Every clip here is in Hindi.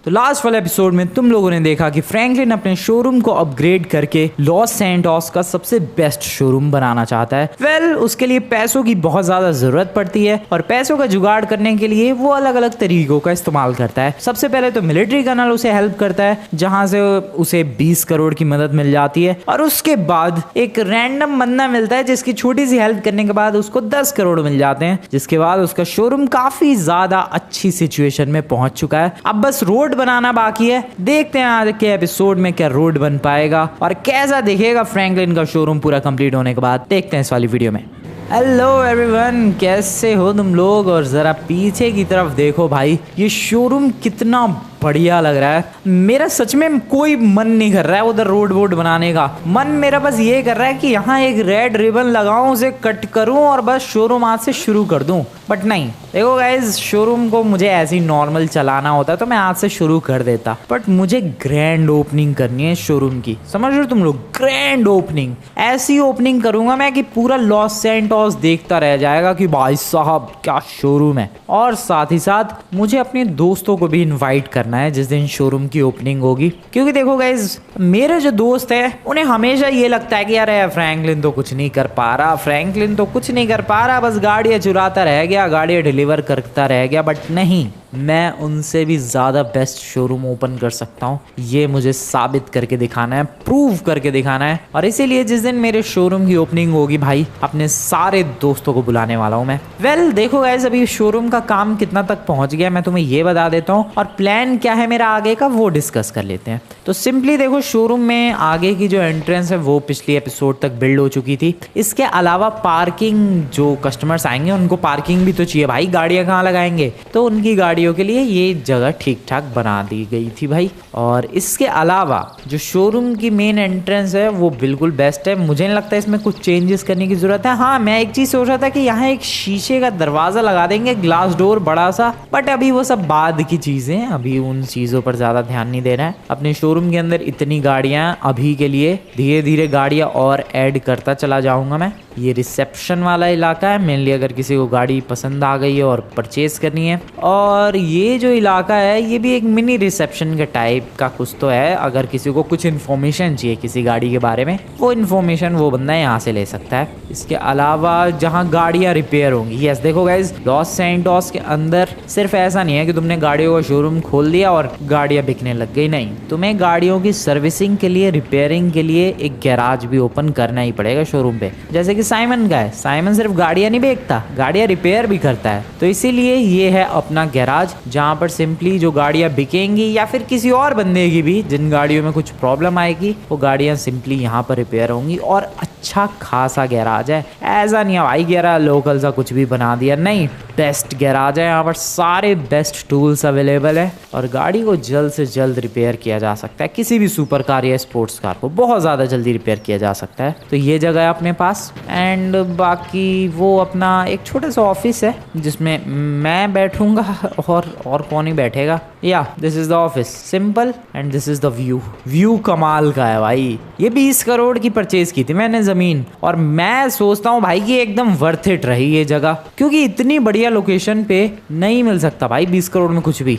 तो लास्ट वाले एपिसोड में तुम लोगों ने देखा कि फ्रैंकलिन अपने शोरूम को अपग्रेड करके लॉस सैंटोस का सबसे बेस्ट शोरूम बनाना चाहता है। उसके लिए पैसों की बहुत ज्यादा जरूरत पड़ती है और पैसों का जुगाड़ करने के लिए वो अलग अलग तरीकों का इस्तेमाल करता है। सबसे पहले तो मिलिट्री कर्नल उसे हेल्प करता है, जहां से उसे 20 करोड़ की मदद मिल जाती है। और उसके बाद एक रैंडम बंदा मिलता है जिसकी छोटी सी हेल्प करने के बाद उसको 10 करोड़ मिल जाते हैं, जिसके बाद उसका शोरूम काफी ज्यादा अच्छी सिचुएशन में पहुंच चुका है। अब बस रोड बनाना बाकी है। देखते हैं आज के एपिसोड में क्या रोड बन पाएगा और कैसा दिखेगा फ्रैंकलिन का शोरूम पूरा कंप्लीट होने के बाद। देखते हैं इस वाली वीडियो में। हेलो एवरीवन, कैसे हो तुम लोग? और जरा पीछे की तरफ देखो भाई, ये शोरूम कितना बढ़िया लग रहा है। मेरा सच में कोई मन नहीं कर रहा है उधर रोड वोड बनाने का। मन मेरा बस ये कर रहा है कि यहाँ एक रेड रिबन लगाऊं, उसे कट करूं और बस शोरूम आज से शुरू कर दूं। बट नहीं, देखो गाइज, शोरूम को मुझे ऐसे ही नॉर्मल चलाना होता तो मैं आज से शुरू कर देता, बट मुझे ग्रैंड ओपनिंग करनी है शोरूम की। समझ रहे हो तुम लोग? ग्रैंड ओपनिंग, ऐसी ओपनिंग करूंगा मैं कि पूरा लॉस सैंटोस देखता रह जाएगा कि भाई साहब क्या शोरूम है। और साथ ही साथ मुझे अपने दोस्तों को भी इन्वाइट करना है जिस दिन शोरूम की ओपनिंग होगी, क्योंकि देखो गाइज, मेरे जो दोस्त है उन्हें हमेशा ये लगता है कि यार फ्रैंकलिन तो कुछ नहीं कर पा रहा, फ्रैंकलिन तो कुछ नहीं कर पा रहा, बस गाड़ियां चुराता रह गया, गाड़ियां डिलीवर करता रह गया। बट नहीं, मैं उनसे भी ज़्यादा बेस्ट शोरूम ओपन कर सकता हूँ। ये मुझे साबित करके दिखाना है, प्रूव करके दिखाना है। और इसीलिए जिस दिन मेरे शोरूम की ओपनिंग होगी भाई, अपने सारे दोस्तों को बुलाने वाला हूँ मैं। देखो गाइस, अभी शोरूम का काम कितना तक पहुँच गया मैं तुम्हें ये बता देता हूँ, और प्लान क्या है मेरा आगे का वो डिस्कस कर लेते हैं। तो सिंपली देखो, शोरूम में आगे की जो एंट्रेंस है वो पिछली एपिसोड तक बिल्ड हो चुकी थी। इसके अलावा पार्किंग, जो कस्टमर्स आएंगे उनको पार्किंग भी तो चाहिए भाई, गाड़ियाँ कहाँ लगाएंगे, तो उनकी गाड़ियों के लिए ये जगह ठीक ठाक बना दी गई थी भाई। और इसके अलावा जो शोरूम की मेन एंट्रेंस है वो बिल्कुल बेस्ट है, मुझे नहीं लगता इसमें कुछ चेंजेस करने की जरूरत है। हाँ, मैं एक चीज सोच रहा था कि यहाँ एक शीशे का दरवाजा लगा देंगे, ग्लास डोर बड़ा सा, बट अभी वो सब बाद की चीजें हैं, अभी उन चीजों पर ज्यादा ध्यान नहीं देना है। अपने शोरूम के अंदर इतनी गाड़ियां अभी के लिए, धीरे धीरे गाड़ियां और ऐड करता चला जाऊंगा मैं। ये रिसेप्शन वाला इलाका है मेनली, अगर किसी को गाड़ी पसंद आ गई है और परचेज करनी है। और ये जो इलाका है ये भी एक मिनी रिसेप्शन के टाइप का कुछ तो है, अगर किसी को कुछ इन्फॉर्मेशन चाहिए किसी गाड़ी के बारे में, वो इन्फॉर्मेशन वो बंदा यहाँ से ले सकता है। इसके अलावा जहाँ गाड़ियाँ रिपेयर होंगी, यस देखो गाइज, लॉस सैंटोस के अंदर सिर्फ ऐसा नहीं है कि तुमने गाड़ियों का शोरूम खोल दिया और गाड़ियाँ बिकने लग गई, नहीं, तुम्हें गाड़ियों की सर्विसिंग के लिए, रिपेयरिंग के लिए एक गैराज भी ओपन करना ही पड़ेगा शोरूम पे। जैसे कि साइमन का है, साइमन सिर्फ गाड़ियां नहीं बेचता, गाड़ियां रिपेयर भी करता है। तो इसीलिए ये है अपना गैराज, जहां पर सिंपली जो गाड़ियां बिकेंगी या फिर किसी और बंदे की भी जिन गाड़ियों में कुछ प्रॉब्लम आएगी, वो गाड़ियां सिंपली यहाँ पर रिपेयर होंगी। और अच्छा खासा गैराज है, ऐसा नहीं है भाई गैराज लोकल सा कुछ भी बना दिया, नहीं, बेस्ट गैराज है। यहाँ पर सारे बेस्ट टूल्स अवेलेबल है और गाड़ी को जल्द से जल्द रिपेयर किया जा सकता है। किसी भी सुपर कार या स्पोर्ट्स कार को बहुत ज़्यादा जल्दी रिपेयर किया जा सकता है। तो ये जगह है अपने पास। एंड बाकी वो अपना एक छोटा सा ऑफिस है जिसमें मैं बैठूंगा और कौन ही बैठेगा। या this is the office, simple, and this is the view कमाल का है भाई। ये 20 करोड़ की परचेज की थी मैंने ज़मीन, और मैं सोचता हूँ भाई कि एकदम वर्थ इट रही ये जगह, क्योंकि इतनी बढ़िया लोकेशन पे नहीं मिल सकता भाई 20 करोड़ में कुछ भी।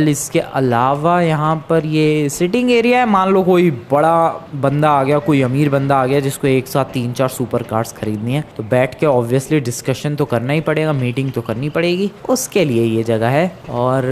इसके अलावा यहाँ पर ये सिटिंग एरिया है। मान लो कोई बड़ा बंदा आ गया, कोई अमीर बंदा आ गया जिसको एक साथ 3-4 सुपर कार्स खरीदनी है, तो बैठ के ऑब्वियसली डिस्कशन तो करना ही पड़ेगा, मीटिंग तो करनी पड़ेगी, उसके लिए ये जगह है। और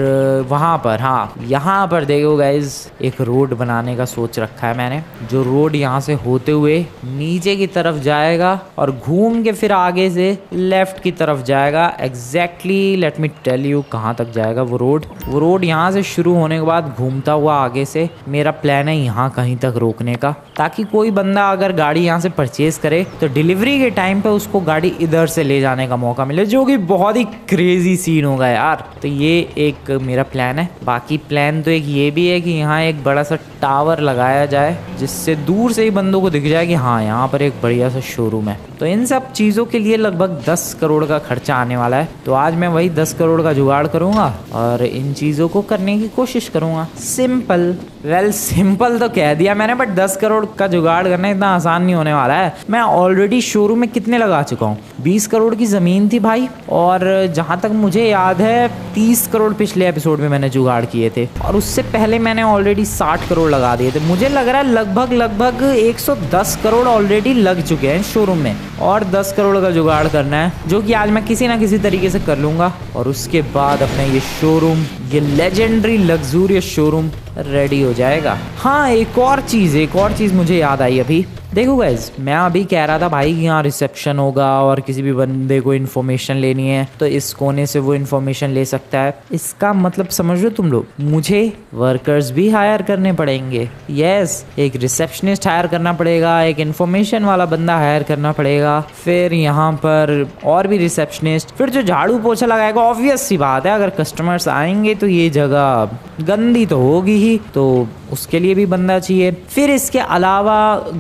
वहाँ पर, हाँ, यहाँ पर देखो गाइज, एक रोड बनाने का सोच रखा है मैंने, जो रोड यहाँ से होते हुए नीचे की तरफ जाएगा और घूम के फिर आगे से लेफ्ट की तरफ जाएगा। Exactly let me tell you कहाँ तक जाएगा वो रोड यहाँ से शुरू होने के बाद घूमता हुआ आगे से, मेरा प्लान है यहाँ कहीं तक रोकने का, ताकि कोई बंदा अगर गाड़ी यहाँ से परचेज करे तो डिलीवरी के टाइम पे उसको गाड़ी इधर से ले जाने का मौका मिले, जो कि बहुत ही क्रेजी सीन होगा यार। तो ये एक मेरा प्लान है। बाकी प्लान तो एक ये भी है कि यहाँ एक बड़ा सा टावर लगाया जाए, जिससे दूर से ही बंदों को दिख जाए कि हाँ, यहाँ पर एक बढ़िया सा शोरूम है। तो इन सब चीज़ों के लिए लगभग 10 करोड़ का खर्चा आने वाला है। तो आज मैं वही 10 करोड़ का जुगाड़ करूँगा और इन चीज़ों को करने की कोशिश करूँगा। सिंपल, वेल सिंपल तो कह दिया मैंने, बट 10 करोड़ का जुगाड़ करना इतना आसान नहीं होने वाला है। मैं ऑलरेडी शोरूम में कितने लगा चुका हूँ, 20 करोड़ की ज़मीन थी भाई, और जहाँ तक मुझे याद है 30 करोड़ पिछले एपिसोड में मैंने जुगाड़ किए थे, और उससे पहले मैंने ऑलरेडी 60 करोड़ लगा दिए थे। मुझे लग रहा है लगभग 110 करोड़ ऑलरेडी लग चुके हैं शोरूम में, और 10 करोड़ का जुगाड़ करना है, जो कि आज मैं किसी ना किसी तरीके से कर लूँगा। और उसके बाद अपना ये शोरूम, ये लेजेंडरी लग्जूरियस शोरूम रेडी हो जाएगा। हाँ, एक और चीज़ मुझे याद आई अभी। देखो गाइज, मैं अभी कह रहा था भाई कि यहाँ रिसेप्शन होगा और किसी भी बंदे को इन्फॉर्मेशन लेनी है तो इस कोने से वो इन्फॉर्मेशन ले सकता है। इसका मतलब समझ लो तुम लोग, मुझे वर्कर्स भी हायर करने पड़ेंगे। यस, एक रिसेप्शनिस्ट हायर करना पड़ेगा, एक इन्फॉर्मेशन वाला बंदा हायर करना पड़ेगा, फिर यहाँ पर और भी रिसेप्शनिस्ट, फिर जो झाड़ू पोछा लगाएगा। ऑब्वियस सी बात है, अगर कस्टमर्स आएंगे तो ये जगह गंदी तो होगी ही, तो उसके लिए भी बंदा चाहिए। फिर इसके अलावा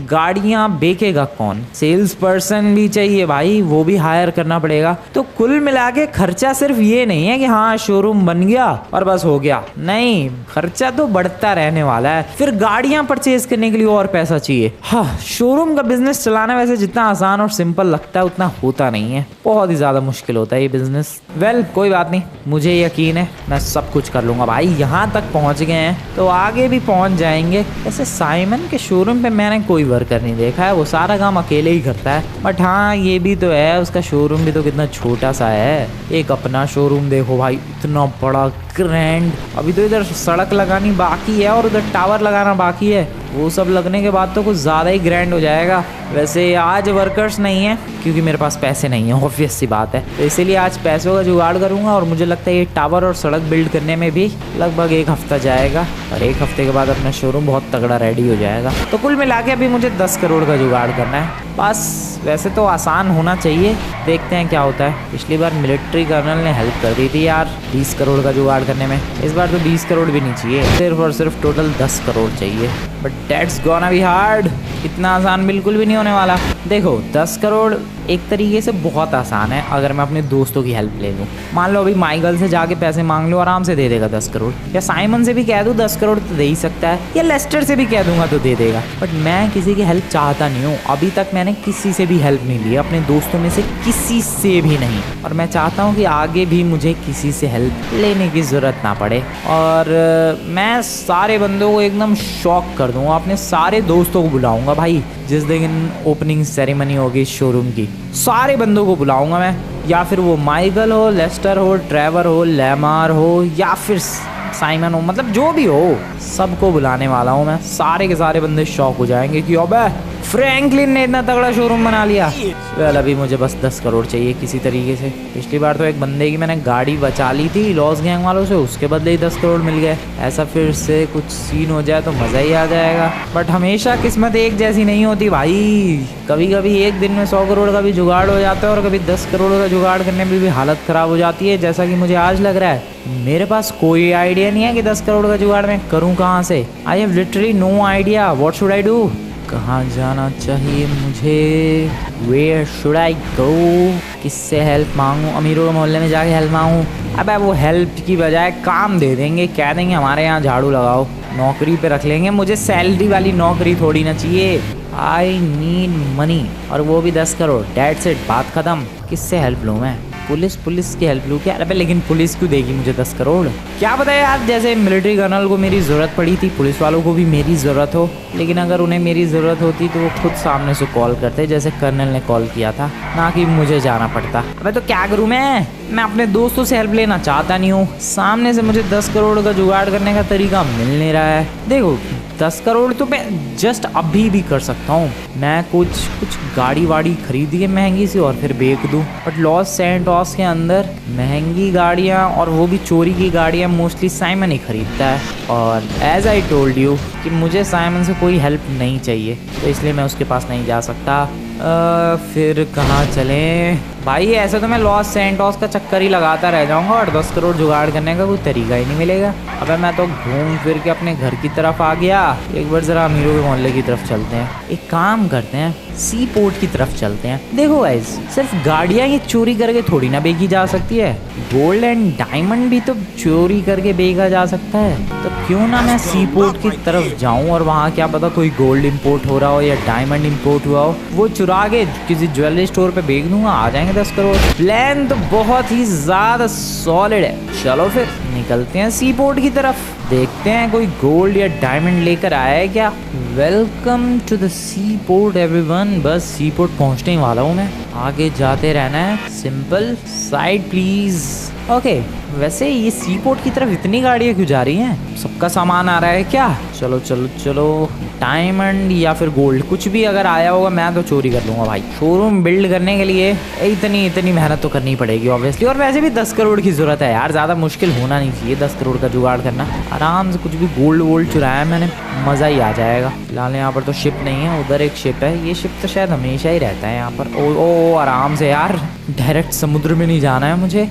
गाड़ियां बेचेगा कौन, सेल्स पर्सन भी चाहिए भाई, वो भी हायर करना पड़ेगा। तो कुल मिला के खर्चा सिर्फ ये नहीं है कि हाँ शोरूम बन गया और बस हो गया, नहीं, खर्चा तो बढ़ता रहने वाला है। फिर गाड़ियां परचेज करने के लिए और पैसा चाहिए। हाँ, शोरूम का बिजनेस चलाना वैसे जितना आसान और सिंपल लगता है उतना होता नहीं है, बहुत ही ज्यादा मुश्किल होता है ये बिजनेस। वेल कोई बात नहीं, मुझे यकीन है मैं सब कुछ कर लूंगा भाई। यहाँ तक पहुँच गए हैं तो आगे भी पहुँच जाएंगे। ऐसे साइमन के शोरूम पे मैंने कोई वर्कर नहीं देखा है, वो सारा काम अकेले ही करता है। बट हाँ, ये भी तो है, उसका शोरूम भी तो कितना छोटा सा है। एक अपना शोरूम देखो भाई, इतना बड़ा ग्रैंड। अभी तो इधर सड़क लगानी बाकी है और उधर टावर लगाना बाकी है, वो सब लगने के बाद तो कुछ ज़्यादा ही ग्रैंड हो जाएगा। वैसे आज वर्कर्स नहीं है क्योंकि मेरे पास पैसे नहीं है, ऑब्वियस सी बात है, तो इसीलिए आज पैसों का जुगाड़ करूँगा। और मुझे लगता है ये टावर और सड़क बिल्ड करने में भी लगभग 1 हफ्ता जाएगा, और 1 हफ्ते के बाद अपना शोरूम बहुत तगड़ा रेडी हो जाएगा। तो कुल मिला के अभी मुझे 10 करोड़ का जुगाड़ करना है बस। वैसे तो आसान होना चाहिए, देखते हैं क्या होता है। पिछली बार मिलिट्री कर्नल ने हेल्प कर दी थी यार 20 करोड़ का जुगाड़ करने में, इस बार तो 20 करोड़ भी नहीं चाहिए, सिर्फ और सिर्फ टोटल 10 करोड़ चाहिए। But that's gonna be hard, इतना आसान बिल्कुल भी नहीं होने वाला। देखो 10 करोड़ एक तरीके से बहुत आसान है अगर मैं अपने दोस्तों की हेल्प ले लूँ। मान लो अभी माइकल से जाके पैसे मांग लो, आराम से दे देगा 10 करोड़, या साइमन से भी कह दूँ 10 करोड़ तो दे ही सकता है, या लेस्टर से भी कह दूंगा तो दे देगा। बट मैं किसी की हेल्प चाहता नहीं हूँ, अभी तक मैंने किसी से भी हेल्प नहीं ली, अपने दोस्तों में से किसी से भी नहीं, और मैं चाहता हूँ कि आगे भी मुझे किसी से हेल्प लेने की ज़रूरत ना पड़े। और मैं सारे बंदों को एकदम शॉक कर दूँगा, अपने सारे दोस्तों को बुलाऊँगा भाई। जिस दिन ओपनिंग सेरेमनी होगी शोरूम की, सारे बंदों को बुलाऊँगा मैं, या फिर वो माइकल हो, लेस्टर हो, ट्रेवर हो, लेमार हो, या फिर साइमन हो, मतलब जो भी हो सबको बुलाने वाला हूँ मैं। सारे के सारे बंदे शॉक हो जाएंगे कि अबे फ्रैंकलिन ने इतना तगड़ा शोरूम बना लिया। वेल अभी मुझे बस 10 करोड़ चाहिए किसी तरीके से। पिछली बार तो एक बंदे की मैंने गाड़ी बचा ली थी लॉस गैंग वालों से, उसके बदले ही 10 करोड़ मिल गए। ऐसा फिर से कुछ सीन हो जाए तो मज़ा ही आ जाएगा। बट हमेशा किस्मत एक जैसी नहीं होती भाई, कभी कभी एक दिन में 100 करोड़ का भी जुगाड़ हो जाता है और कभी 10 करोड़ का जुगाड़ करने में भी हालत ख़राब हो जाती है, जैसा कि मुझे आज लग रहा है। मेरे पास कोई आइडिया नहीं है कि 10 करोड़ का जुगाड़ मैं करूं कहां से। I have literally no idea what should I do. कहाँ जाना चाहिए मुझे, वेयर शुड आई गो, किससे हेल्प मांगूं, अमीरों के मोहल्ले में जाके हेल्प मांगूं। अबे वो हेल्प की बजाय काम दे देंगे, कह देंगे हमारे यहाँ झाड़ू लगाओ, नौकरी पे रख लेंगे। मुझे सैलरी वाली नौकरी थोड़ी ना चाहिए, आई नीड मनी, और वो भी 10 करोड़, डेट्स इट, बात ख़त्म। किससे हेल्प लूँ मैं, पुलिस की हेल्प लूँ क्या? अरे लेकिन पुलिस क्यों देगी मुझे 10 करोड़? क्या पता यार, जैसे मिलिट्री कर्नल को मेरी ज़रूरत पड़ी थी, पुलिस वालों को भी मेरी ज़रूरत हो। लेकिन अगर उन्हें मेरी ज़रूरत होती तो वो खुद सामने से कॉल करते, जैसे कर्नल ने कॉल किया था, ना कि मुझे जाना पड़ता। अबे तो क्या करूँ मैं अपने दोस्तों से हेल्प लेना चाहता नहीं हूँ, सामने से मुझे 10 करोड़ का जुगाड़ करने का तरीका मिल नहीं रहा है। देखो 10 करोड़ तो मैं जस्ट अभी भी कर सकता हूँ, मैं कुछ गाड़ी वाड़ी खरीदी है महंगी सी और फिर बेच दूँ। बट लॉस सैंटोस के अंदर महंगी गाड़ियाँ और वो भी चोरी की गाड़ियाँ मोस्टली साइमन ही खरीदता है, और एज आई टोल्ड यू कि मुझे साइमन से कोई हेल्प नहीं चाहिए, तो इसलिए मैं उसके पास नहीं जा सकता। फिर कहाँ चलें भाई? ऐसे तो मैं लॉस सैंटोस का चक्कर ही लगाता रह जाऊंगा और 10 करोड़ जुगाड़ करने का कोई तरीका ही नहीं मिलेगा। अबे मैं तो घूम फिर के अपने घर की तरफ आ गया, एक बार ज़रा अमीरों के मोहल्ले की तरफ चलते हैं। एक काम करते हैं, सी पोर्ट की तरफ चलते हैं। देखो गाइस, सिर्फ गाड़ियां ये चोरी करके थोड़ी ना बेची जा सकती है, गोल्ड एंड डायमंड भी तो चोरी करके बेचा जा सकता है। तो क्यों ना मैं सी पोर्ट की तरफ जाऊं और वहाँ क्या पता कोई गोल्ड इंपोर्ट हो रहा हो या डायमंड इंपोर्ट हुआ हो, वो चुरा के किसी ज्वेलरी स्टोर पे बेच दूंगा, आ जाएंगे 10 करोड़। प्लान तो बहुत ही ज्यादा सॉलिड है। चलो फिर निकलते हैं सी पोर्ट की तरफ, देखते हैं कोई गोल्ड या डायमंड लेकर आया है क्या। Welcome to the seaport everyone. बस सी पोर्ट पहुंचने ही वाला हूँ मैं, आगे जाते रहना है। Simple, side please. ओके, वैसे ये सी पोर्ट की तरफ इतनी गाड़ियाँ क्यों जा रही हैं? सबका सामान आ रहा है क्या? चलो चलो चलो, डायमंड या फिर गोल्ड कुछ भी अगर आया होगा मैं तो चोरी कर लूंगा भाई। शोरूम बिल्ड करने के लिए इतनी मेहनत तो करनी पड़ेगी ऑब्वियसली, और वैसे भी 10 करोड़ की जरूरत है यार, ज़्यादा मुश्किल होना नहीं चाहिए 10 करोड़ का जुगाड़ करना। आराम से कुछ भी गोल्ड वोल्ड चुराया मैंने, मज़ा ही आ जाएगा। फिलहाल यहाँ पर तो शिप नहीं है, उधर एक शिप है। ये शिप तो शायद हमेशा ही रहता है यहाँ पर। ओ आराम से यार, डायरेक्ट समुद्र में नहीं जाना है मुझे।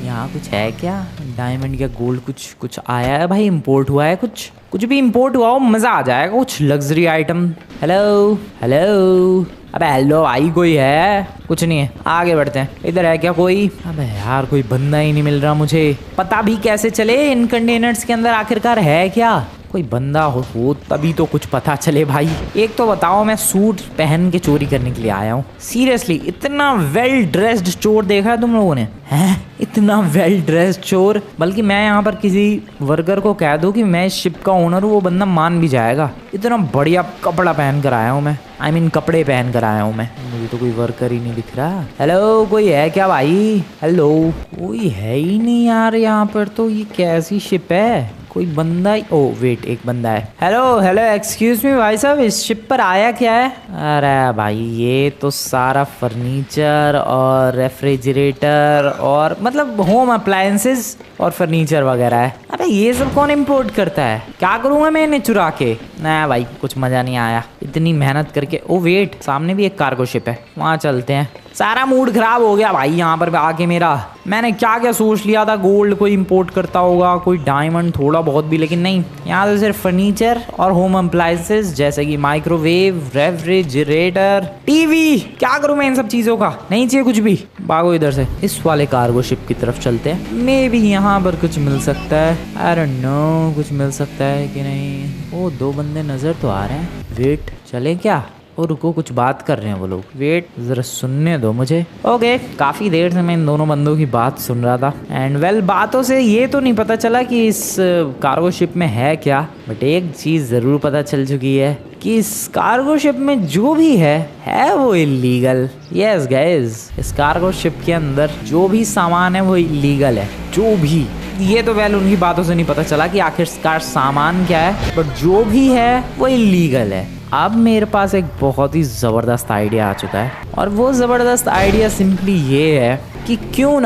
यहाँ कुछ है क्या? डायमंड या गोल्ड कुछ आया है भाई, इंपोर्ट हुआ है कुछ भी इंपोर्ट हुआ हो, मज़ा आ जाएगा। कुछ लग्जरी आइटम। हेलो हेलो, अबे हेलो भाई, कोई है? कुछ नहीं है, आगे बढ़ते हैं। इधर है क्या कोई? अबे यार कोई बंदा ही नहीं मिल रहा मुझे। पता भी कैसे चले इन कंटेनर्स के अंदर आखिरकार है क्या? कोई बंदा हो तभी तो कुछ पता चले भाई। एक तो बताओ, मैं सूट पहन के चोरी करने के लिए आया हूँ। सीरियसली, इतना वेल ड्रेस्ड चोर देखा है तुम लोगों ने? हैं? इतना वेल ड्रेस्ड चोर। बल्कि मैं यहाँ पर किसी वर्कर को कह दूँ कि मैं इस शिप का ओनर हूँ, वो बंदा मान भी जाएगा। इतना बढ़िया कपड़ा पहन कर आया हूँ मैं, कपड़े पहन कर आया हूँ मैं। मुझे तो कोई वर्कर ही नहीं दिख रहा। हेलो, कोई है क्या भाई? हेलो, कोई है ही नहीं यार यहाँ पर तो। ये कैसी शिप है? कोई बंदा ही, ओ वेट, एक बंदा है। हेलो एक्सक्यूज मी भाई साहब, इस शिप पर आया क्या है? अरे भाई, ये तो सारा फर्नीचर और रेफ्रिजरेटर और मतलब होम अप्लायंसेस और फर्नीचर वगैरह है। अबे ये सब कौन इंपोर्ट करता है? क्या करूँगा मैं इन्हें चुरा के? ना भाई, कुछ मज़ा नहीं आया इतनी मेहनत करके। ओ वेट, सामने भी एक कार्गो शिप है, वहाँ चलते हैं। सारा मूड खराब हो गया भाई यहाँ पर आके मेरा। मैंने क्या क्या सोच लिया था, गोल्ड कोई इंपोर्ट करता होगा, कोई डायमंड थोड़ा बहुत भी, लेकिन नहीं, यहाँ तो सिर्फ फर्नीचर और होम अप्लायंसेस जैसे कि माइक्रोवेव, रेफ्रिजरेटर, टीवी। क्या करूँ मैं इन सब चीज़ों का? नहीं चाहिए कुछ भी, भागो इधर से। इस वाले कार्गो शिप की तरफ चलते हैं, मे भी यहाँ पर कुछ मिल सकता है। आई डोंट नो, कुछ मिल सकता है कि नहीं। ओ, 2 बंदे नज़र तो आ रहे हैं। वेट, चले क्या? और रुको, कुछ बात कर रहे हैं वो लोग। वेट, जरा सुनने दो मुझे। ओके, काफ़ी देर से मैं इन दोनों बंदों की बात सुन रहा था। एंड वेल, बातों से ये तो नहीं पता चला कि इस कार्गो शिप में है क्या, बट एक चीज़ ज़रूर पता चल चुकी है कि इस कार्गो शिप में जो भी है वो इलीगल। यस गाइस, इस कार्गो शिप के अंदर जो भी सामान है वो इलीगल है। जो भी, ये तो वेल उनकी बातों से नहीं पता चला कि आखिरकार सामान क्या है, बट जो भी है वो इलीगल है। अब मेरे पास एक बहुत ही ज़बरदस्त आइडिया आ चुका है, और वो ज़बरदस्त आइडिया सिंपली ये है कि क्यों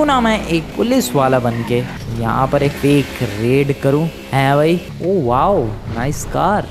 ना मैं एक पुलिस वाला बन के यहाँ पर एक फेक रेड करूँ। है भाई? Oh wow, nice car.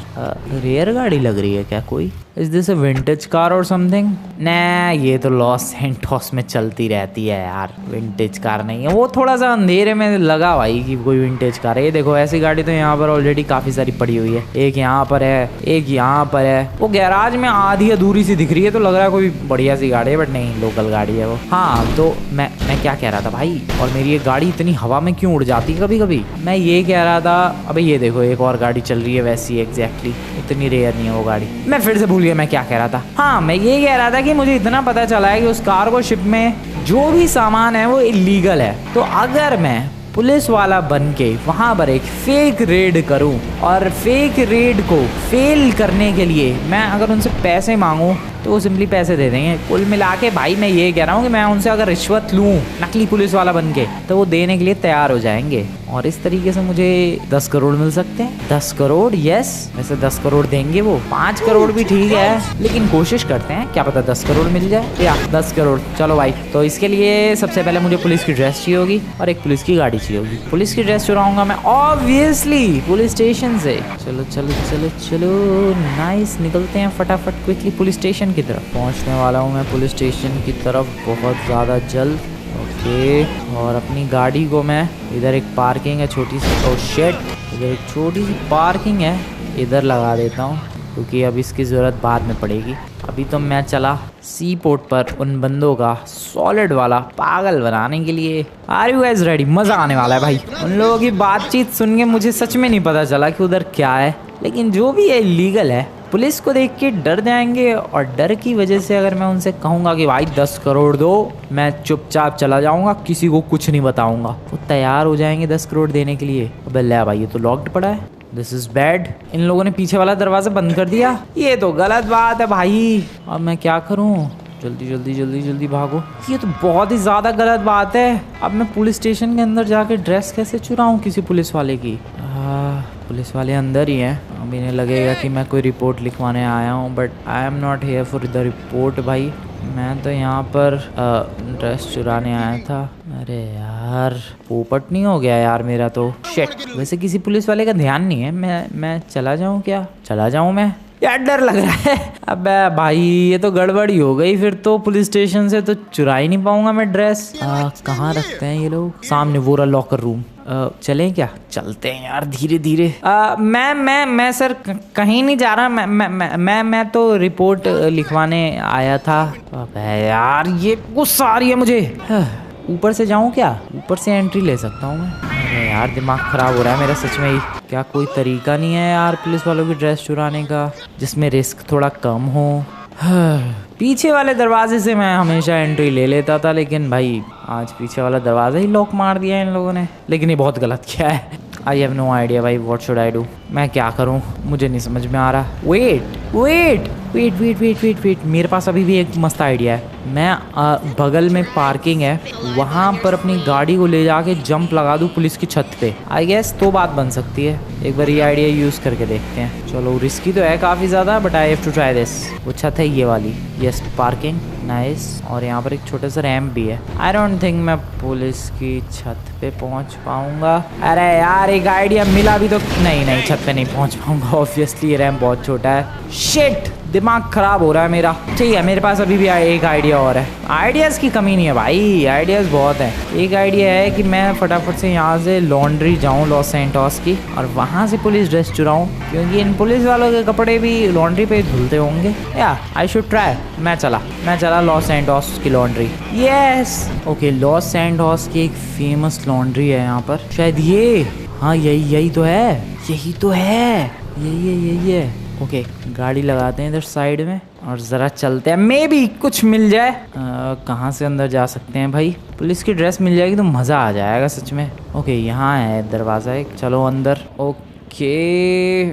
Rare गाड़ी लग रही है क्या कोई? Is this a vintage car और समथिंग? ना, ये तो लॉस सैंटोस में चलती रहती है यार, विंटेज कार नहीं है। वो थोड़ा सा अंधेरे में लगा भाई कि कोई विंटेज कार है। ये देखो, ऐसी गाड़ी तो यहाँ पर ऑलरेडी काफ़ी सारी पड़ी हुई है। एक यहाँ पर है, एक यहाँ पर है। वो गैराज में आधी अधूरी सी दिख रही है, तो लग रहा है कोई बढ़िया सी गाड़ी है, बट नहीं, लोकल गाड़ी है वो। हाँ, तो मैं क्या कह रहा था भाई, और मेरी ये गाड़ी इतनी हवा में क्यों उड़ जाती है कभी कभी? मैं ये कह रहा था, अबे ये देखो, एक और गाड़ी चल रही है वैसी एग्जैक्टली, इतनी रेयर नहीं है वो गाड़ी। मैं फिर से भूल गया मैं क्या कह रहा था। हाँ, मैं ये कह रहा था कि मुझे इतना पता चला है कि उस कार्गो शिप में जो भी सामान है वो इलीगल है। तो अगर मैं पुलिस वाला बन के वहाँ पर एक फेक रेड करूँ, और फेक रेड को फेल करने के लिए मैं अगर उनसे पैसे मांगूँ तो वो सिंपली पैसे दे देंगे। कुल मिला के भाई मैं ये कह रहा हूँ कि मैं उनसे अगर रिश्वत लूँ नकली पुलिस वाला बन के, तो वो देने के लिए तैयार हो जाएंगे, और इस तरीके से मुझे 10 करोड़ मिल सकते हैं। 10 करोड़, यस। वैसे 10 करोड़ देंगे वो, 5 करोड़ भी ठीक है, लेकिन कोशिश करते हैं, क्या पता 10 करोड़ मिल जाए। या 10 करोड़, चलो भाई। तो इसके लिए सबसे पहले मुझे पुलिस की ड्रेस चाहिए होगी और एक पुलिस की गाड़ी चाहिए होगी। पुलिस की ड्रेस चुराऊंगा मैं ऑब्वियसली पुलिस स्टेशन से। चलो चलो चलो चलो, नाइस, निकलते हैं फटाफट क्विकली पुलिस स्टेशन की तरफ। पहुंचने वाला हूं मैं पुलिस स्टेशन की तरफ बहुत ज़्यादा जल्द। ओके, और अपनी गाड़ी को मैं, इधर एक पार्किंग है छोटी सी, ओह शिट, इधर एक छोटी सी पार्किंग है, इधर लगा देता हूँ। क्योंकि अब इसकी ज़रूरत बाद में पड़ेगी। अभी तो मैं चला सी पोर्ट पर उन बंदों का सॉलिड वाला पागल बनाने के लिए। Are you guys ready? मज़ा आने वाला है भाई। उन लोगों की बातचीत सुन के मुझे सच में नहीं पता चला कि उधर क्या है, लेकिन जो भी है इलीगल है। पुलिस को देख के डर जाएंगे और डर की वजह से अगर मैं उनसे कहूँगा कि भाई 10 करोड़ दो, मैं चुपचाप चला जाऊँगा, किसी को कुछ नहीं बताऊँगा, वो तैयार हो जाएंगे 10 करोड़ देने के लिए। अबे ले भाई, ये तो लॉक्ड पड़ा है। This is bad. इन लोगों ने पीछे वाला दरवाजा बंद कर दिया, ये तो गलत बात है भाई। अब मैं क्या करूँ? जल्दी जल्दी जल्दी जल्दी भागो। ये तो बहुत ही ज़्यादा गलत बात है। अब मैं पुलिस स्टेशन के अंदर जाके ड्रेस कैसे चुराऊँ किसी पुलिस वाले की? पुलिस वाले अंदर ही हैं। अब इन्हें लगेगा कि मैं कोई रिपोर्ट लिखवाने आया हूँ, but I am not here for the report भाई। मैं तो यहाँ पर ड्रेस चुराने आया था। अरे यार, पोपट नहीं हो गया यार मेरा तो। शिट। वैसे किसी पुलिस वाले का ध्यान नहीं है। मैं चला जाऊँ क्या? चला जाऊँ मैं? यार डर लग रहा है। अबे भाई, ये तो गड़बड़ी हो गई। फिर तो पुलिस स्टेशन से तो चुरा ही नहीं पाऊंगा मैं ड्रेस। कहाँ रखते हैं ये लोग? सामने वो रहा लॉकर रूम। चलें क्या? चलते हैं यार धीरे धीरे। मैं सर कहीं नहीं जा रहा। मैं तो रिपोर्ट लिखवाने आया था। अबे यार, ये गुस्सा आ रही है मुझे। ऊपर से जाऊं क्या? ऊपर से एंट्री ले सकता हूँ मैं? अरे यार, दिमाग खराब हो रहा है मेरा सच में ही। क्या कोई तरीका नहीं है यार पुलिस वालों की ड्रेस चुराने का जिसमें रिस्क थोड़ा कम हो? पीछे वाले दरवाजे से मैं हमेशा एंट्री ले लेता था, लेकिन भाई आज पीछे वाला दरवाज़ा ही लॉक मार दिया इन लोगों ने। लेकिन ये बहुत गलत किया है। आई हैव नो आइडिया भाई, व्हाट शुड आई डू? मैं क्या करूं? मुझे नहीं समझ में आ रहा। वेट, मेरे पास अभी भी एक मस्त आइडिया है। मैं बगल में पार्किंग है, वहाँ पर अपनी गाड़ी को ले जाके जंप लगा दूँ पुलिस की छत पे। आई गेस तो बात बन सकती है। एक बार ये आइडिया यूज़ करके देखते हैं। चलो, रिस्की तो है काफ़ी ज़्यादा, but I have to try this. वो छत है ये वाली। Yes, parking, nice. और यहाँ पर एक छोटा सा रैम्प भी है। आई डोंट थिंक मैं पुलिस की छत पे पहुँच पाऊँगा। अरे यार, एक आइडिया मिला भी तो। नहीं, छत पे नहीं पहुँच पाऊँगा ऑब्वियसली, ये रैम्प बहुत छोटा है। शिट, दिमाग खराब हो रहा है मेरा। ठीक है, मेरे पास अभी भी एक आइडिया और है। आइडियाज़ की कमी नहीं है भाई, आइडियाज़ बहुत हैं। एक आइडिया है कि मैं फटाफट से यहाँ से लॉन्ड्री जाऊँ लॉस सैंटोस की, और वहाँ से पुलिस ड्रेस चुराऊँ, क्योंकि इन पुलिस वालों के कपड़े भी लॉन्ड्री पे धुलते होंगे। या आई शुड ट्राई। मैं चला लॉस सैंटोस की laundry. Yes, okay, Los Santos की एक फेमस लॉन्ड्री है यहाँ पर शायद। ये हाँ, यही तो है। यही है। ओके, गाड़ी लगाते हैं इधर साइड में और ज़रा चलते हैं। मे बी कुछ मिल जाए। कहाँ से अंदर जा सकते हैं भाई? पुलिस की ड्रेस मिल जाएगी तो मज़ा आ जाएगा सच में। ओके, यहाँ है दरवाज़ा एक। चलो अंदर। ओके,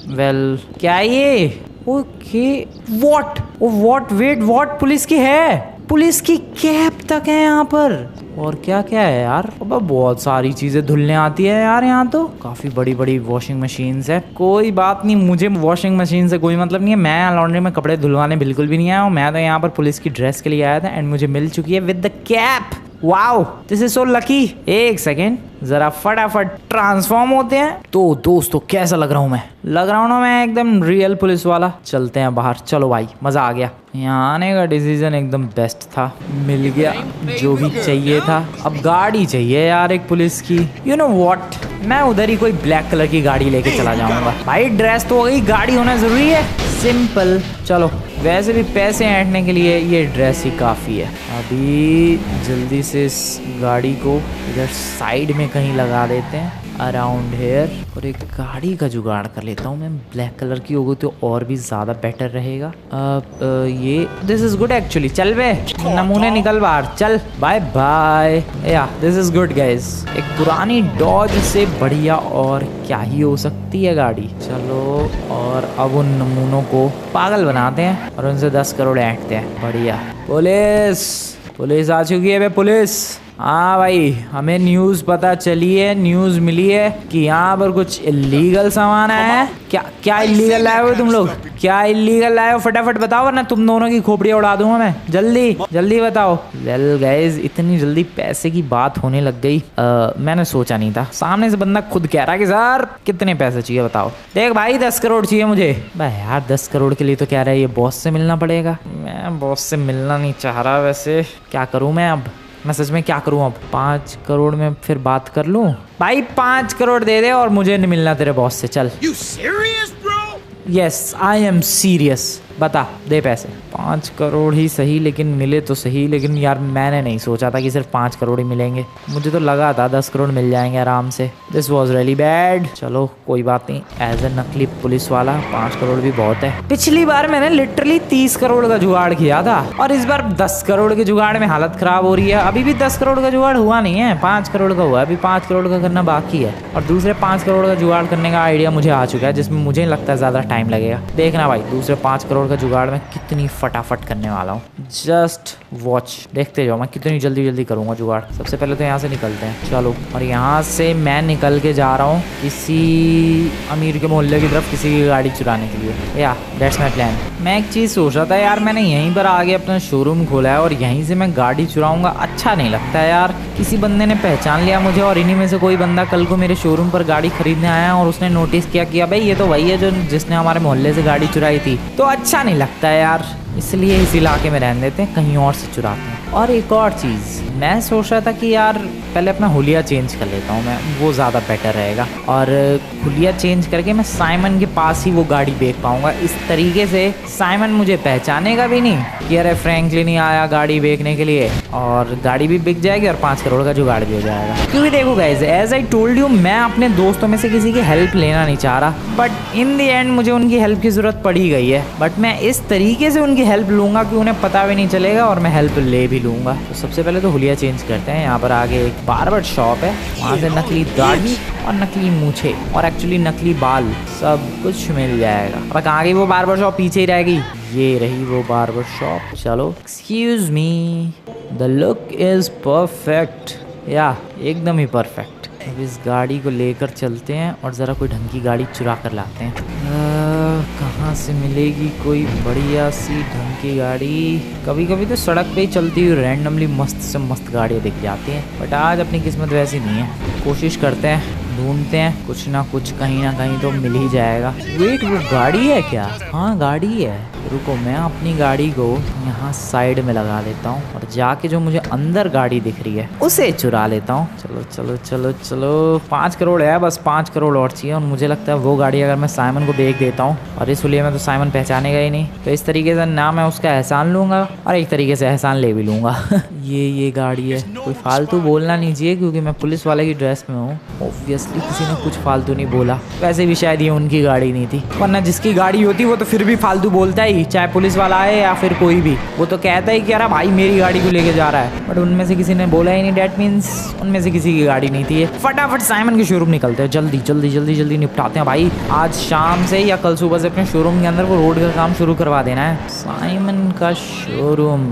वेल, क्या ये? Okay, what wait, what? Police की है? पुलिस की कैप तक है यहाँ पर। और क्या है यार? अब बहुत सारी चीजें धुलने आती है यार। यहाँ तो काफी बड़ी वॉशिंग मशीन्स है। कोई बात नहीं, मुझे वॉशिंग मशीन से कोई मतलब नहीं है। मैं लॉन्ड्री में कपड़े धुलवाने बिल्कुल भी नहीं आया हूँ। मैं तो यहाँ पर पुलिस की ड्रेस के लिए आया था एंड मुझे मिल चुकी है with the cap. Wow, this is so lucky. एक सेकेंड, जरा फटाफट ट्रांसफॉर्म होते हैं। तो दोस्तों, कैसा लग रहा हूँ मैं? लग रहा हूँ ना मैं एकदम रियल पुलिस वाला। चलते हैं बाहर। चलो भाई, मजा आ गया। यहाँ आने का डिसीजन एकदम बेस्ट था। मिल गया जो भी चाहिए था। अब गाड़ी चाहिए यार एक पुलिस की। यू नो व्हाट, मैं उधर ही कोई ब्लैक कलर की गाड़ी लेके चला जाऊंगा। भाई ड्रेस तो हो गई, गाड़ी होना जरूरी है। सिंपल। चलो, वैसे भी पैसे ऐंठने के लिए ये ड्रेस ही काफ़ी है। अभी जल्दी से इस गाड़ी को इधर साइड में कहीं लगा देते हैं, अराउंड हेयर। और एक गाड़ी का जुगाड़ कर लेता हूँ मैं। ब्लैक कलर की होगी तो और भी ज़्यादा बेटर रहेगा। ये दिस इज़ गुड एक्चुअली। चल बे, नमूने निकल बाहर। चल, बाय बाय। या दिस इज़ गुड गाइस। एक पुरानी डॉज से बढ़िया और क्या ही हो सकती है गाड़ी। चलो, और अब उन नमूनों को पागल बनाते हैं और उनसे 10 करोड़ ऐंठते हैं। बढ़िया। पुलिस आ चुकी है बे, पुलिस। हाँ भाई, हमें न्यूज़ पता चली है, न्यूज़ मिली है कि यहाँ पर कुछ इलीगल सामान आया है। क्या इलीगल लाए हो तुम लोग? क्या इलीगल लाए हो? फटाफट बताओ, वरना तुम दोनों की खोपड़ियाँ उड़ा दूंगा मैं। जल्दी बताओ। वेल गाइस, इतनी जल्दी पैसे की बात होने लग गई। मैंने सोचा नहीं था। सामने से बंदा खुद कह रहा कि सर कितने पैसे चाहिए बताओ। देख भाई, 10 करोड़ चाहिए मुझे। भाई यार, 10 करोड़ के लिए तो कह रहा है ये बॉस से मिलना पड़ेगा। मैं बॉस से मिलना नहीं चाह रहा। वैसे क्या करूँ मैं अब? मैं सच में क्या करूं अब? 5 करोड़ में फिर बात कर लूं? भाई 5 करोड़ दे दे और मुझे नहीं मिलना तेरे बॉस से। चल। Yes I am serious. बता दे पैसे। 5 करोड़ ही सही, लेकिन मिले तो सही। लेकिन यार मैंने नहीं सोचा था कि सिर्फ 5 करोड़ ही मिलेंगे, मुझे तो लगा था 10 करोड़ मिल जाएंगे आराम से। This was really bad. चलो कोई बात नहीं, एज ए नकली पुलिस वाला 5 करोड़ भी बहुत है। पिछली बार मैंने लिटरली 30 करोड़ का जुगाड़ किया था और इस बार 10 करोड़ के जुगाड़ में हालत खराब हो रही है। अभी भी 10 करोड़ का जुगाड़ हुआ नहीं है, 5 करोड़ का हुआ है। अभी 5 करोड़ का करना बाकी है और दूसरे 5 करोड़ का जुगाड़ करने का आइडिया मुझे आ चुका है, जिसमें मुझे लगता है ज़्यादा टाइम लगेगा। देखना भाई, दूसरे 5 करोड़ का जुगाड़ में कितनी फटाफट करने वाला हूँ। जस्ट वॉच, देखते जाओ मैं कितनी जल्दी जल्दी करूँगा जुगाड़। सबसे पहले तो यहाँ से निकलते हैं, चलो। और यहाँ से मैं निकल के जा रहा हूँ किसी अमीर के मोहल्ले की तरफ, किसी की गाड़ी चुराने के लिए। या दैट्स माई प्लान। मैं एक चीज़ सोच रहा था यार, मैंने यहीं पर आगे अपना शोरूम खोला है और यहीं से मैं गाड़ी चुराऊँगा, अच्छा नहीं लगता है यार। किसी बंदे ने पहचान लिया मुझे और इन्हीं में से कोई बंदा कल को मेरे शोरूम पर गाड़ी खरीदने आया और उसने नोटिस किया भाई ये तो वही है जो जिसने हमारे मोहल्ले से गाड़ी चुराई थी, तो अच्छा नहीं लगता है यार। इसलिए इस इलाके में रहने देते हैं, कहीं और से चुराते हैं। और एक और चीज़ मैं सोच रहा था कि यार पहले अपना हुलिया चेंज कर लेता हूँ मैं, वो ज़्यादा बेटर रहेगा। और हुलिया चेंज करके मैं साइमन के पास ही वो गाड़ी बेच पाऊँगा। इस तरीके से साइमन मुझे पहचानेगा भी नहीं कि अरे फ्रैंकलिन ही आया गाड़ी बेचने के लिए, और गाड़ी भी बिक जाएगी और 5 करोड़ का जुगाड़ भी हो जाएगा। क्योंकि देखो guys, as I told you, मैं अपने दोस्तों में से किसी की हेल्प लेना नहीं चाह रहा, बट इन द एंड मुझे उनकी हेल्प की ज़रूरत पड़ी गई है। बट मैं इस तरीके से उनकी हेल्प लूँगा कि उन्हें पता भी नहीं चलेगा और मैं हेल्प ले भी लूँगा। तो सबसे पहले तो हुलिया चेंज करते हैं। यहाँ पर आगे एक बार्बर शॉप है, वहाँ से नकली दाढ़ी और नकली मूछे और एक्चुअली नकली बाल सब कुछ मिल जाएगा। अब कहाँ गई वो बार्बर शॉप? पीछे ही रहेगी। ये रही वो बार्बर शॉप। चलो, excuse me, the look is perfect. या एकदम ही परफेक्ट। अब इस गाड़ी को लेकर चलते हैं और ज़रा कोई ढंग की गाड़ी चुरा कर लाते हैं। कहाँ से मिलेगी कोई बढ़िया सी ढंग की गाड़ी? कभी कभी तो सड़क पे ही चलती हुई रैंडमली मस्त से मस्त गाड़ियाँ दिख जाती हैं, बट आज अपनी किस्मत वैसी नहीं है। कोशिश करते हैं, ढूंढते हैं, कुछ ना कुछ कहीं ना कहीं तो मिल ही जाएगा। वेट, वो गाड़ी है क्या? हाँ गाड़ी है। रुको, मैं अपनी गाड़ी को यहाँ साइड में लगा लेता हूँ और जाके जो मुझे अंदर गाड़ी दिख रही है उसे चुरा लेता हूँ। चलो चलो चलो चलो, 5 करोड़ है, बस 5 करोड़ और चाहिए। और मुझे लगता है वो गाड़ी अगर मैं साइमन को बेच देता हूँ, और इस हुलिये में तो साइमन पहचानेगा ही नहीं, तो इस तरीके से ना मैं उसका एहसान लूँगा और एक तरीके से एहसान ले भी लूँगा। ये गाड़ी है। कोई फालतू बोलना नहीं चाहिए क्योंकि मैं पुलिस वाले की ड्रेस में हूँ। ऑब्वियसली किसी ने कुछ फालतू नहीं बोला। वैसे भी शायद ये उनकी गाड़ी नहीं थी, वरना जिसकी गाड़ी होती वो तो फिर भी फालतू बोलता ही, चाहे पुलिस वाला है या फिर कोई भी। वो तो कहता है कि यार भाई मेरी गाड़ी को लेके जा रहा है, बट उनमें से किसी ने बोला ही नहीं। डैट मीन्स उनमें से किसी की गाड़ी नहीं थी। फटाफट साइमन के शोरूम निकलते हैं, जल्दी जल्दी जल्दी जल्दी निपटाते हैं भाई। आज शाम से या कल सुबह से अपने शोरूम के अंदर वो रोड का काम शुरू करवा देना है। साइमन का शोरूम,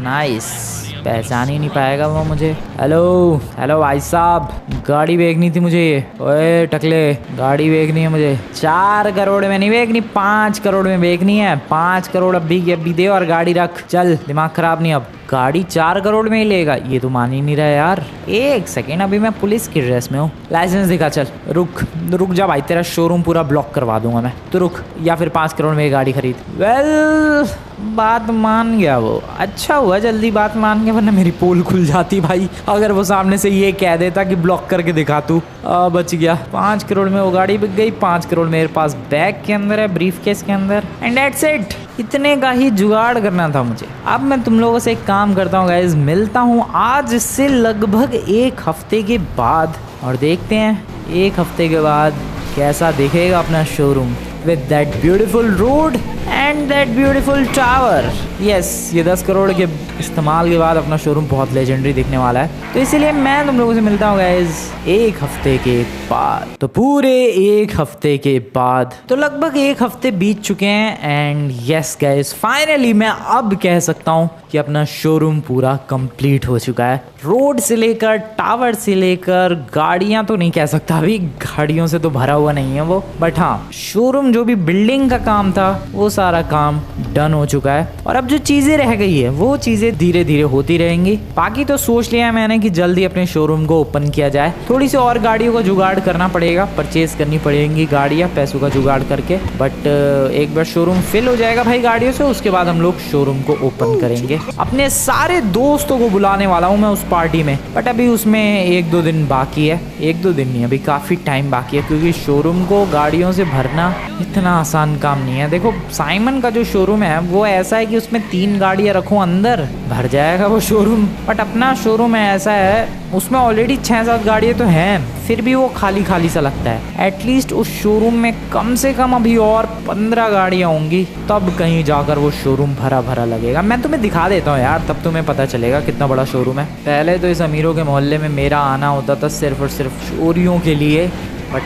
नाइस। पहचान ही नहीं पाएगा वो मुझे। हेलो हेलो भाई साहब, गाड़ी बेचनी थी मुझे। ओए टकले, गाड़ी बेचनी है मुझे। 4 करोड़ में नहीं बेचनी, 5 करोड़ में बेचनी है। 5 करोड़ अभी के अभी दे और गाड़ी रख। चल, दिमाग खराब नहीं अब। गाड़ी 4 करोड़ में ही लेगा, ये तो मान ही नहीं रहा यार। एक सेकेंड, अभी मैं पुलिस की ड्रेस में हूँ। लाइसेंस दिखा। चल रुक जा भाई, तेरा शोरूम पूरा ब्लॉक करवा दूंगा मैं। तो रुक, या फिर 5 करोड़ में गाड़ी खरीद। वेल, बात मान गया वो। अच्छा हुआ जल्दी बात मान गया, वरना मेरी पोल खुल जाती भाई। अगर वो सामने से ये कह देता कि ब्लॉक करके दिखा तू, बच गया। 5 करोड़ में वो गाड़ी बिक गई। 5 करोड़ मेरे पास बैग के अंदर है, ब्रीफ केस के अंदर, एंड दैट्स इट। इतने का ही जुगाड़ करना था मुझे। अब मैं तुम लोगों से एक काम करता हूँ गाइज, मिलता हूँ आज से लगभग 1 हफ्ते के बाद, और देखते हैं 1 हफ्ते के बाद कैसा दिखेगा अपना showroom with that beautiful road and that beautiful tower. Yes, ये 10 करोड़ के इस्तेमाल के बाद अपना शोरूम बहुत लेजेंडरी दिखने वाला है। तो इसीलिए मैं तुम लोगों से मिलता हूँ गाइज 1 हफ्ते के बाद। तो पूरे 1 हफ्ते के बाद, तो लगभग 1 हफ्ते बीत चुके हैं। एंड यस गाइज, फाइनली मैं अब कह सकता हूँ कि अपना शोरूम पूरा कंप्लीट हो चुका है। रोड से लेकर, टावर से लेकर, गाड़ियाँ तो नहीं कह सकता अभी, गाड़ियों से तो भरा हुआ नहीं है वो, बट हाँ शोरूम जो भी बिल्डिंग का काम था वो सारा काम डन हो चुका है। और अब जो चीज़ें रह गई है वो चीज़ें धीरे धीरे होती रहेंगी। बाकी तो सोच लिया है मैंने कि जल्दी अपने शोरूम को ओपन किया जाए। थोड़ी सी और गाड़ियों का जुगाड़ करना पड़ेगा, परचेज करनी पड़ेंगी गाड़ियाँ पैसों का जुगाड़ करके। बट एक बार शोरूम फिल हो जाएगा भाई गाड़ियों से, उसके बाद हम लोग शोरूम को ओपन करेंगे। अपने सारे दोस्तों को बुलाने वाला हूँ मैं उस पार्टी में, बट अभी उसमें 1-2 दिन बाकी है। 1-2 दिन नहीं, अभी काफ़ी टाइम बाकी है, क्योंकि शोरूम को गाड़ियों से भरना इतना आसान काम नहीं है। देखो साइमन का जो शोरूम है वो ऐसा है कि उसमें 3 गाड़ियाँ रखो अंदर, भर जाएगा वो शोरूम। बट अपना शोरूम है ऐसा है, उसमें ऑलरेडी 6-7 गाड़ियाँ तो हैं, फिर भी वो खाली खाली सा लगता है। एटलीस्ट उस शोरूम में कम से कम अभी और 15 गाड़ियाँ होंगी, तब कहीं जाकर वो शोरूम भरा भरा लगेगा। मैं तुम्हें दिखा देता हूँ यार, तब तुम्हें पता चलेगा कितना बड़ा शोरूम है। पहले तो इस अमीरों के मोहल्ले में मेरा आना होता था सिर्फ और सिर्फ चोरियों के लिए, बट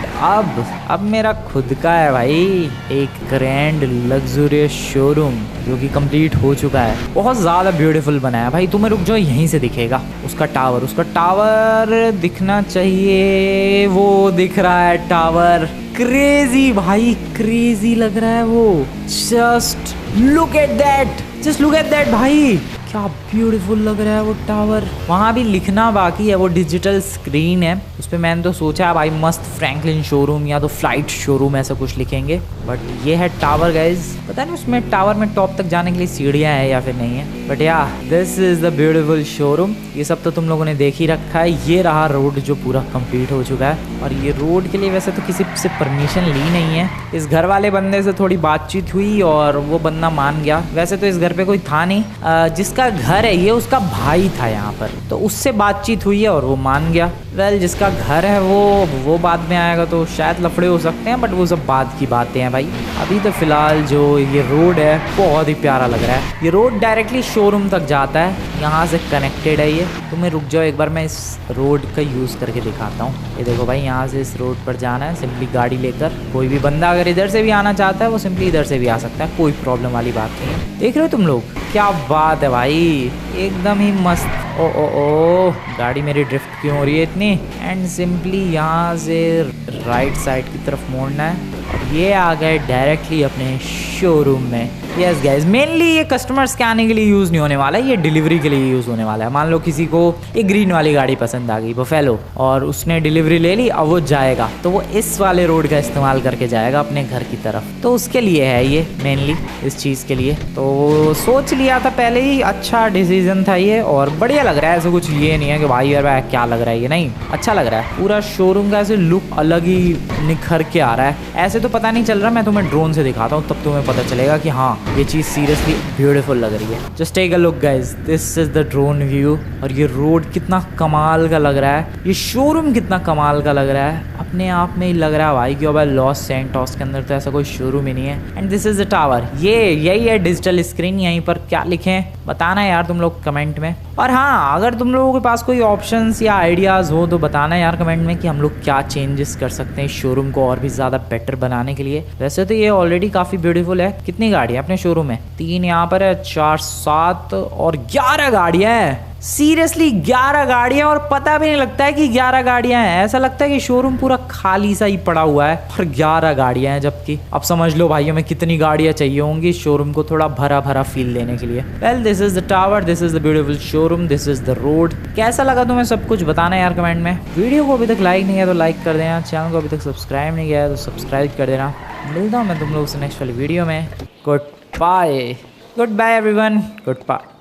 अब मेरा खुद का है भाई, एक ग्रैंड लग्जरियस शोरूम जो कि कंप्लीट हो चुका है। बहुत ज़्यादा ब्यूटीफुल बना है भाई। तुम्हें रुक जाओ, यहीं से दिखेगा उसका टावर दिखना चाहिए। वो दिख रहा है टावर, क्रेजी भाई, क्रेजी लग रहा है वो। जस्ट लुक एट दैट भाई, क्या ब्यूटीफुल लग रहा है वो टावर। वहाँ भी लिखना बाकी है, वो डिजिटल स्क्रीन है उस पर। मैंने तो सोचा भाई मस्त फ्रैंकलिन शोरूम या तो फ्लाइट शोरूम ऐसा कुछ लिखेंगे, बट ये है टावर गाइज। पता नहीं उसमें टावर में टॉप तक जाने के लिए सीढ़ियाँ हैं या फिर नहीं है, बट या this is the beautiful showroom. ये सब तो तुम लोगों ने देख ही रखा है। ये रहा रोड जो पूरा कंप्लीट हो चुका है, और ये रोड के लिए वैसे तो किसी से परमिशन ली नहीं है। इस घर वाले बंदे से थोड़ी बातचीत हुई और वो बंदा मान गया। वैसे तो इस घर पे कोई था नहीं, जिसका घर है ये उसका भाई था यहाँ पर, तो उससे बातचीत हुई है और वो मान गया। वेल जिसका घर है वो बाद में आएगा तो शायद लफड़े हो सकते हैं, बट वो सब बाद की बातें हैं भाई। अभी तो फिलहाल जो ये रोड है बहुत ही प्यारा लग रहा है। ये रोड डायरेक्टली शोरूम तक जाता है, यहाँ से कनेक्टेड है ये। तुम्हें रुक जाओ, एक बार मैं इस रोड का यूज़ करके दिखाता हूँ। ये देखो भाई, यहाँ से इस रोड पर जाना है सिंपली गाड़ी लेकर। कोई भी बंदा अगर इधर से भी आना चाहता है वो सिंपली इधर से भी आ सकता है, कोई प्रॉब्लम वाली बात नहीं है। देख रहे हो तुम लोग, क्या बात है भाई, एकदम ही मस्त। ओ गाड़ी मेरी ड्रिफ्ट क्यों हो रही है इतनी। एंड सिंपली यहाँ से राइट साइड की तरफ मोड़ना है और ये आ गए डायरेक्टली अपने शोरूम में। यस गाइस, मेनली ये कस्टमर्स के आने के लिए यूज़ नहीं होने वाला है, ये डिलीवरी के लिए यूज़ होने वाला है। मान लो किसी को एक ग्रीन वाली गाड़ी पसंद आ गई, बफेलो, और उसने डिलीवरी ले ली, अब वो जाएगा तो वो इस वाले रोड का इस्तेमाल करके जाएगा अपने घर की तरफ। तो उसके लिए है ये मेनली, इस चीज़ के लिए। तो सोच लिया था पहले ही, अच्छा डिसीजन था ये और बढ़िया लग रहा है। ऐसा कुछ ये नहीं है कि भाई यार भाई क्या लग रहा है ये, नहीं, अच्छा लग रहा है। पूरा शोरूम का ऐसे लुक अलग ही निखर के आ रहा है। ऐसे तो पता नहीं चल रहा, मैं तुम्हें ड्रोन से दिखाता हूँ तब तुम्हें पता चलेगा कि हाँ ये चीज़ सीरियसली ब्यूटीफुल लग रही है। Just take a look guys, this is the drone view. और ये रोड कितना कमाल का लग रहा है, ये शोरूम कितना कमाल का लग रहा है। अपने आप में ही लग रहा है भाई कि भाई लॉस सैंटोस के अंदर तो ऐसा कोई शोरूम ही नहीं है। And this is the tower, यही है डिजिटल स्क्रीन। यहीं पर क्या लिखें बताना यार तुम लोग कमेंट में। और हाँ, अगर तुम लोगों के पास कोई ऑप्शंस या आइडियाज़ हो तो बताना यार कमेंट में कि हम लोग क्या चेंजेस कर सकते हैं इस शोरूम को और भी ज़्यादा बेटर बनाने के लिए। वैसे तो ये ऑलरेडी काफ़ी ब्यूटीफुल है। कितनी गाड़ियाँ अपने शोरूम में? 3 यहाँ पर है, 4, 7 और 11 गाड़ियाँ हैं। सीरियसली 11 गाड़ियाँ, और पता भी नहीं लगता है कि 11 गाड़ियाँ हैं। ऐसा लगता है कि शोरूम पूरा खाली सा ही पड़ा हुआ है और 11 गाड़ियाँ हैं, जबकि अब समझ लो भाई हमें कितनी गाड़ियाँ चाहिए होंगी शोरूम को थोड़ा भरा भरा फील देने के लिए। Well this is the tower, this is the beautiful showroom, this is the road. कैसा लगा तुम्हें सब कुछ बताना यार कमेंट में। वीडियो को अभी तक लाइक नहीं किया तो लाइक कर देना, चैनल को अभी तक सब्सक्राइब नहीं किया है तो सब्सक्राइब कर देना। मिलता हूँ मैं तुम लोगों से नेक्स्ट वाली वीडियो में। Goodbye everyone, good bye.